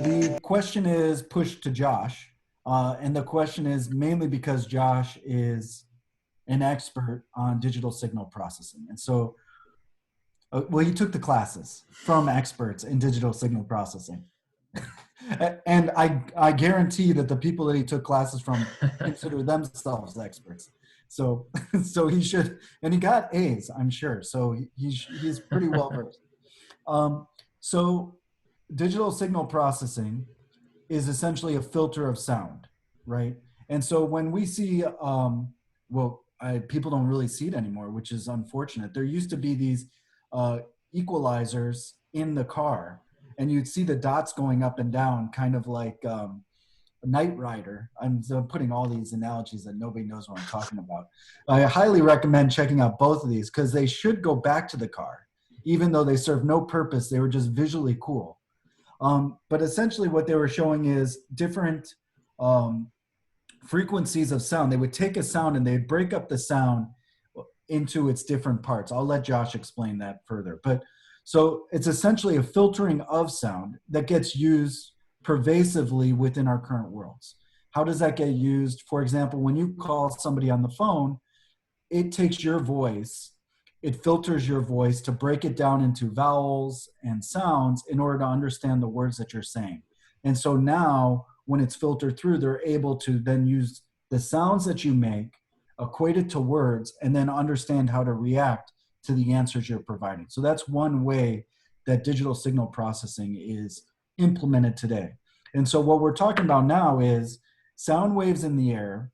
the question is pushed to Josh. And the question is mainly because Josh is an expert on digital signal processing. And so, well, he took the classes from experts in digital signal processing. And I guarantee that the people that he took classes from consider themselves experts. So, so he should, and he got A's, I'm sure. So he's pretty well versed. So digital signal processing is essentially a filter of sound, right? And so when we see, people don't really see it anymore, which is unfortunate. There used to be these equalizers in the car, and you'd see the dots going up and down, kind of like a Knight Rider. I'm putting all these analogies that nobody knows what I'm talking about. I highly recommend checking out both of these because they should go back to the car. Even though they serve no purpose, they were just visually cool. But essentially what they were showing is different frequencies of sound. They would take a sound and they'd break up the sound into its different parts. I'll let Josh explain that further. But so it's essentially a filtering of sound that gets used pervasively within our current worlds. How does that get used? For example, when you call somebody on the phone, it takes your voice, it filters your voice to break it down into vowels and sounds in order to understand the words that you're saying. And so now when it's filtered through, they're able to then use the sounds that you make, equate it to words, and then understand how to react to the answers you're providing. So that's one way that digital signal processing is implemented today. And so what we're talking about now is sound waves in the air.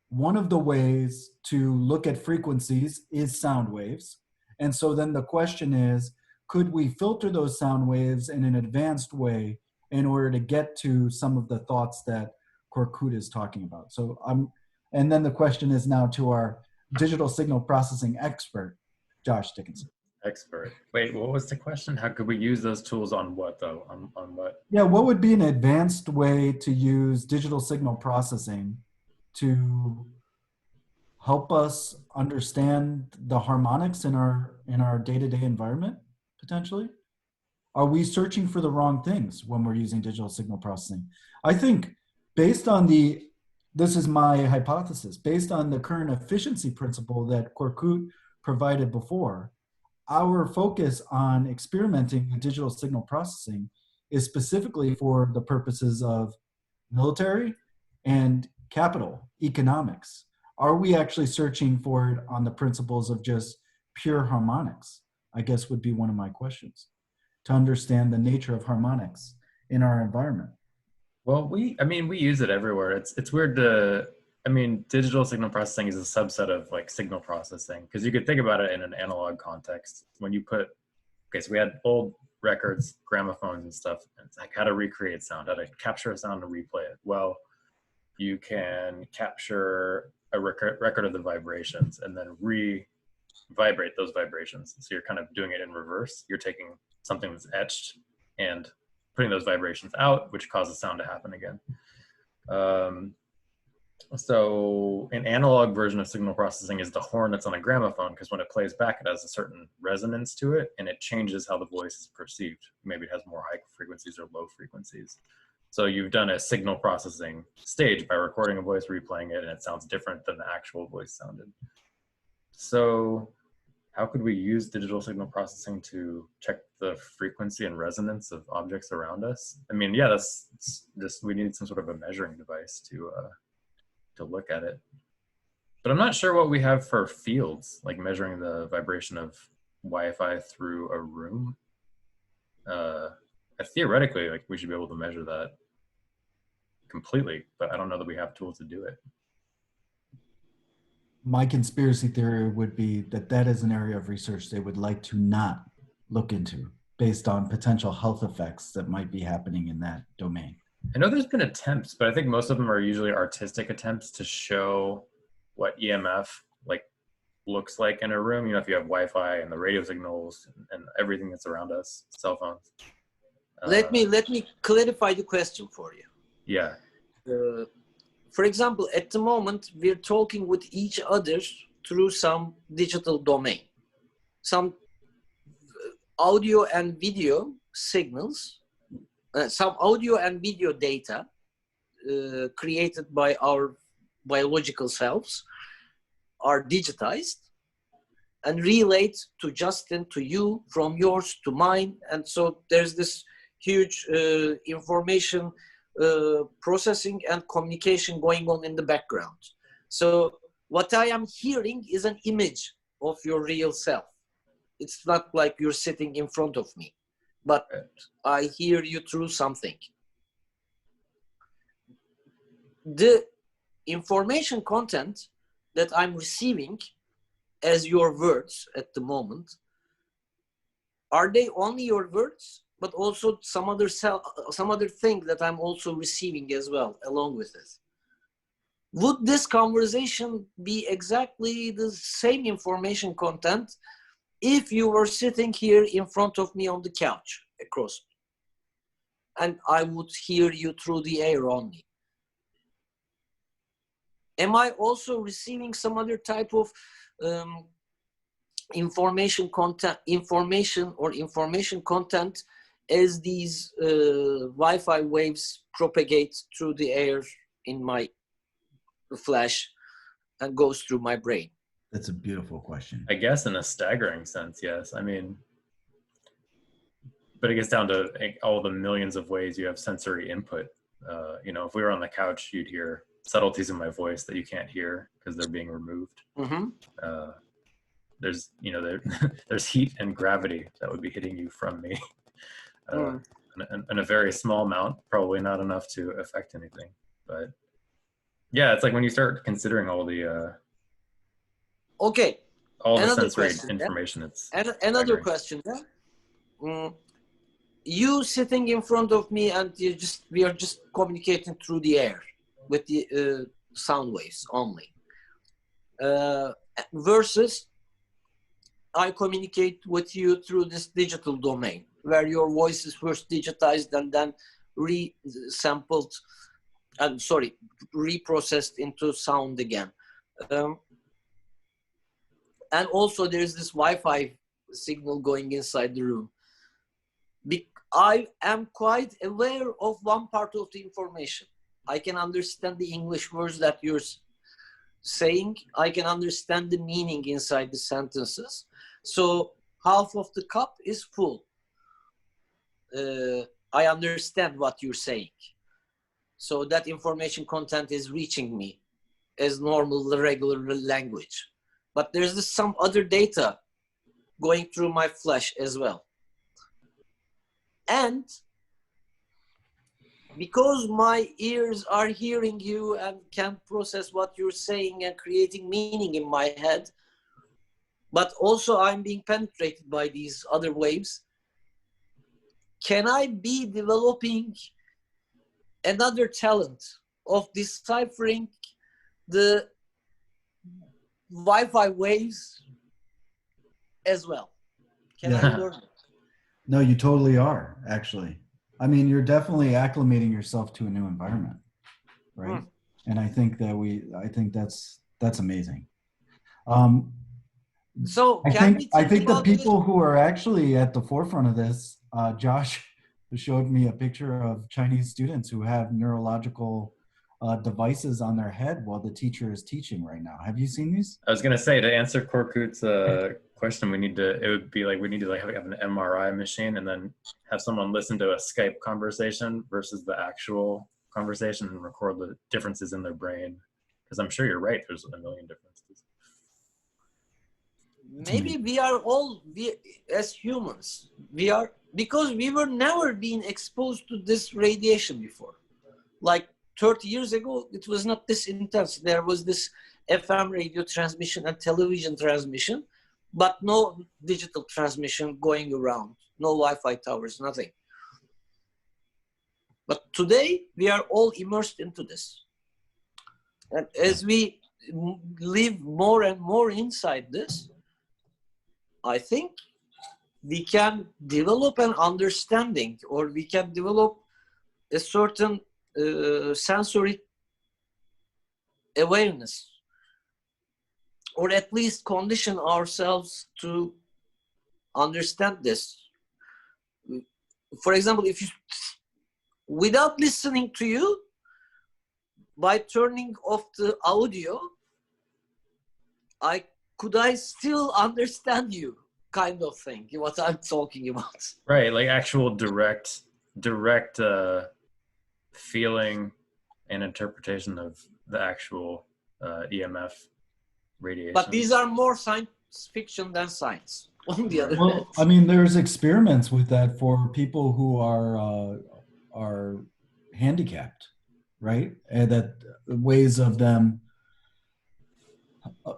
One of the ways to look at frequencies is sound waves. And so then the question is, could we filter those sound waves in an advanced way in order to get to some of the thoughts that Korkut is talking about? So and then the question is now to our digital signal processing expert, Josh Dickinson. Expert. Wait, what was the question? How could we use those tools on what though? On what? Yeah, what would be an advanced way to use digital signal processing to help us understand the harmonics in our day-to-day environment, potentially? Are we searching for the wrong things when we're using digital signal processing? I think based on this is my hypothesis, based on the current efficiency principle that Korkut provided before, our focus on experimenting with digital signal processing is specifically for the purposes of military and capital economics. Are we actually searching for it on the principles of just pure harmonics? I guess would be one of my questions, to understand the nature of harmonics in our environment. Well, we use it everywhere. It's weird digital signal processing is a subset of like signal processing, because you could think about it in an analog context. When you so we had old records, gramophones and stuff, and it's like how to recreate sound, how to capture a sound and replay it. Well, you can capture a record of the vibrations and then re-vibrate those vibrations. So you're kind of doing it in reverse. You're taking something that's etched and putting those vibrations out, which causes sound to happen again. So an analog version of signal processing is the horn that's on a gramophone, because when it plays back, it has a certain resonance to it, and it changes how the voice is perceived. Maybe it has more high frequencies or low frequencies. So you've done a signal processing stage by recording a voice, replaying it, and it sounds different than the actual voice sounded. So how could we use digital signal processing to check the frequency and resonance of objects around us? I mean, yeah, that's just, we need some sort of a measuring device to look at it. But I'm not sure what we have for fields, like measuring the vibration of Wi-Fi through a room. Theoretically, like we should be able to measure that completely, but I don't know that we have tools to do it. My conspiracy theory would be that that is an area of research they would like to not look into based on potential health effects that might be happening in that domain. I know there's been attempts, but I think most of them are usually artistic attempts to show what EMF like looks like in a room. You know, if you have Wi-Fi and the radio signals and everything that's around us, cell phones. Let me clarify the question for you. Yeah. For example, at the moment, we're talking with each other through some digital domain. Some audio and video signals some audio and video data created by our biological selves are digitized and relayed to Justin, to you, from yours to mine. And so there's this huge information processing and communication going on in the background. So what I am hearing is an image of your real self. It's not like you're sitting in front of me, but I hear you through something. The information content that I'm receiving as your words at the moment, are they only your words, but also some other thing that I'm also receiving as well along with it? Would this conversation be exactly the same information content if you were sitting here in front of me on the couch across me, and I would hear you through the air only? Am I also receiving some other type of information content as these Wi-Fi waves propagate through the air in my flash and goes through my brain? That's a beautiful question. I guess in a staggering sense, yes. I mean, but it gets down to all the millions of ways you have sensory input. If we were on the couch, you'd hear subtleties in my voice that you can't hear because they're being removed. Mm-hmm. There's there's heat and gravity that would be hitting you from me in a very small amount, probably not enough to affect anything. But yeah, it's like when you start considering all the sensory information. It's another question. You sitting in front of me, and we are just communicating through the air with the sound waves only, versus I communicate with you through this digital domain where your voice is first digitized and then reprocessed into sound again. And also there's this Wi-Fi signal going inside the room. I am quite aware of one part of the information. I can understand the English words that you're saying. I can understand the meaning inside the sentences. So half of the cup is full. I understand what you're saying. So that information content is reaching me as normal, regular language. But there's some other data going through my flesh as well. And because my ears are hearing you and can process what you're saying and creating meaning in my head, but also I'm being penetrated by these other waves, can I be developing another talent of deciphering the Wi-Fi waves as well? Can I learn it? No, you totally are, actually. I mean, you're definitely acclimating yourself to a new environment, right? And I think that's amazing. So I think the people who are actually at the forefront of this, Josh showed me a picture of Chinese students who have neurological devices on their head while the teacher is teaching right now. Have you seen these? I was going to say, to answer Korkut's question, we need to have an MRI machine and then have someone listen to a Skype conversation versus the actual conversation and record the differences in their brain. Because I'm sure you're right, there's a million differences. Maybe we as humans, because we were never being exposed to this radiation before. Like 30 years ago, it was not this intense. There was this FM radio transmission and television transmission, but no digital transmission going around, no Wi-Fi towers, nothing. But today, we are all immersed into this. And as we live more and more inside this, I think we can develop an understanding, or we can develop a certain sensory awareness, or at least condition ourselves to understand this. For example, if you without listening to you, by turning off the audio, could I still understand you, kind of thing, what I'm talking about. Right, like actual direct feeling and interpretation of the actual EMF radiation. But these are more science fiction than science, on the other hand. Well, I mean, there's experiments with that for people who are handicapped, right? And that ways of them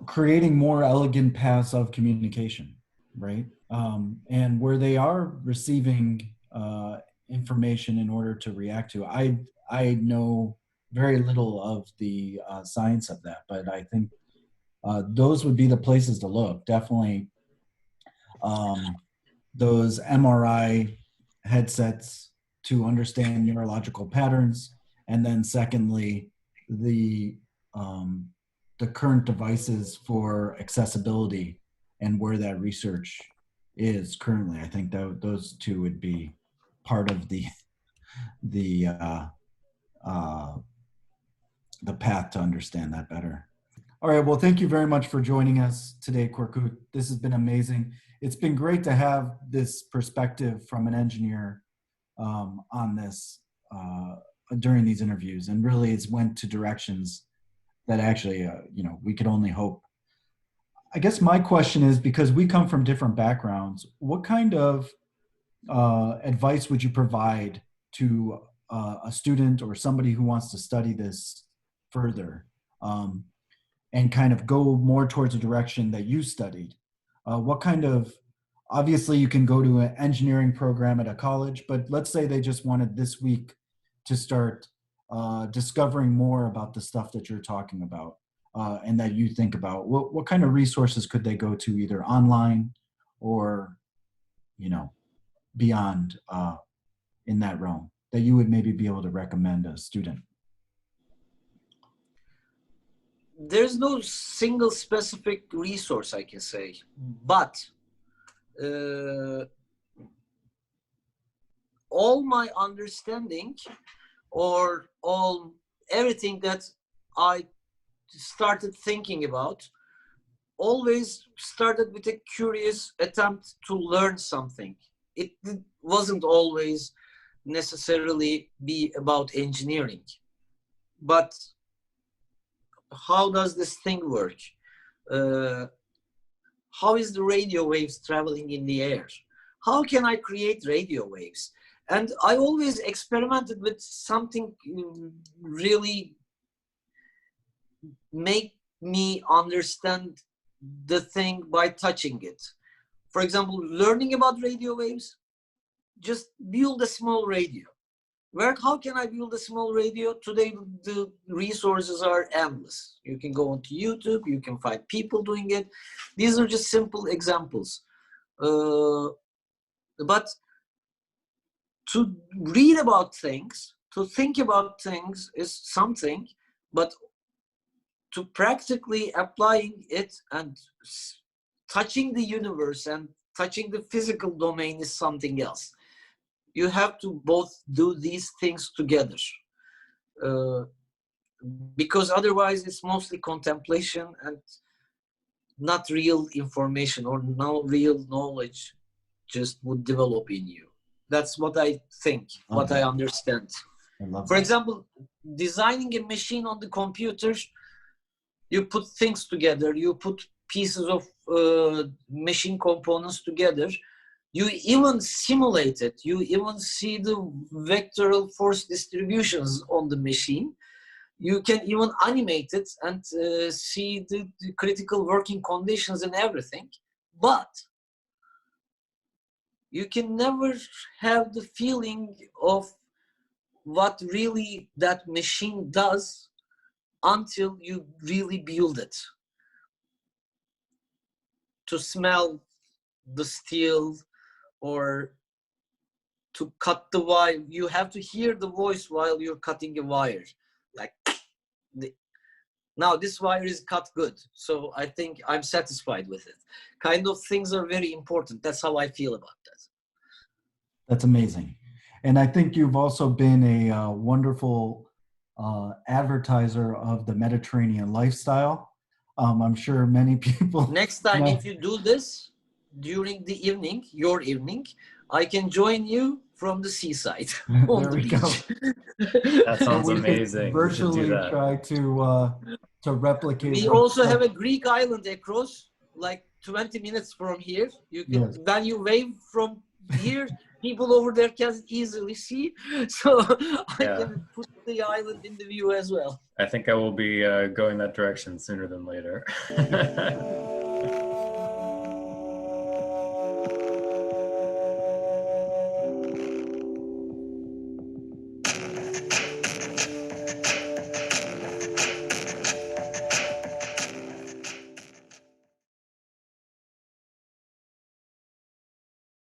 creating more elegant paths of communication, right? And where they are receiving information in order to react to. I know very little of the science of that, but I think those would be the places to look. Definitely those MRI headsets to understand neurological patterns, and then secondly, the current devices for accessibility and where that research is currently. I think that those two would be part of the path to understand that better. All right, well, thank you very much for joining us today, Korkut. This has been amazing. It's been great to have this perspective from an engineer on this during these interviews, and really it's went to directions that actually, we could only hope. I guess my question is, because we come from different backgrounds, what kind of advice would you provide to a student or somebody who wants to study this further and kind of go more towards a direction that you studied? What kind of, obviously you can go to an engineering program at a college, but let's say they just wanted this week to start discovering more about the stuff that you're talking about and that you think about. What kind of resources could they go to, either online or, beyond in that realm, that you would maybe be able to recommend a student? There's no single specific resource I can say, but all my understanding or everything that I started thinking about always started with a curious attempt to learn something. It wasn't always necessarily be about engineering, but how does this thing work? How is the radio waves traveling in the air? How can I create radio waves? And I always experimented with something really make me understand the thing by touching it. For example, learning about radio waves, just build a small radio. How can I build a small radio? Today, the resources are endless. You can go onto YouTube, you can find people doing it. These are just simple examples. But to read about things, to think about things is something, but to practically applying it and touching the universe and touching the physical domain is something else. You have to both do these things together, because otherwise it's mostly contemplation and not real information or no real knowledge just would develop in you. That's what I think, what I understand. For example, designing a machine on the computer, you put things together, you put pieces of machine components together. You even simulate it. You even see the vectoral force distributions on the machine. You can even animate it and see the critical working conditions and everything. But you can never have the feeling of what really that machine does until you really build it. To smell the steel, or to cut the wire, you have to hear the voice while you're cutting a wire. Like, now this wire is cut good, so I think I'm satisfied with it. Kind of things are very important. That's how I feel about that. That's amazing. And I think you've also been a wonderful advertiser of the Mediterranean lifestyle. I'm sure many people. Next time, if you do this during the evening, your evening, I can join you from the seaside on There the we go. beach. That sounds We could amazing. We should do virtually that. try to replicate. We also have a Greek island across, like 20 minutes from here. You can, Yes. when you wave from here, people over there can easily see. So I can put the island in the view as well. I think I will be going that direction sooner than later.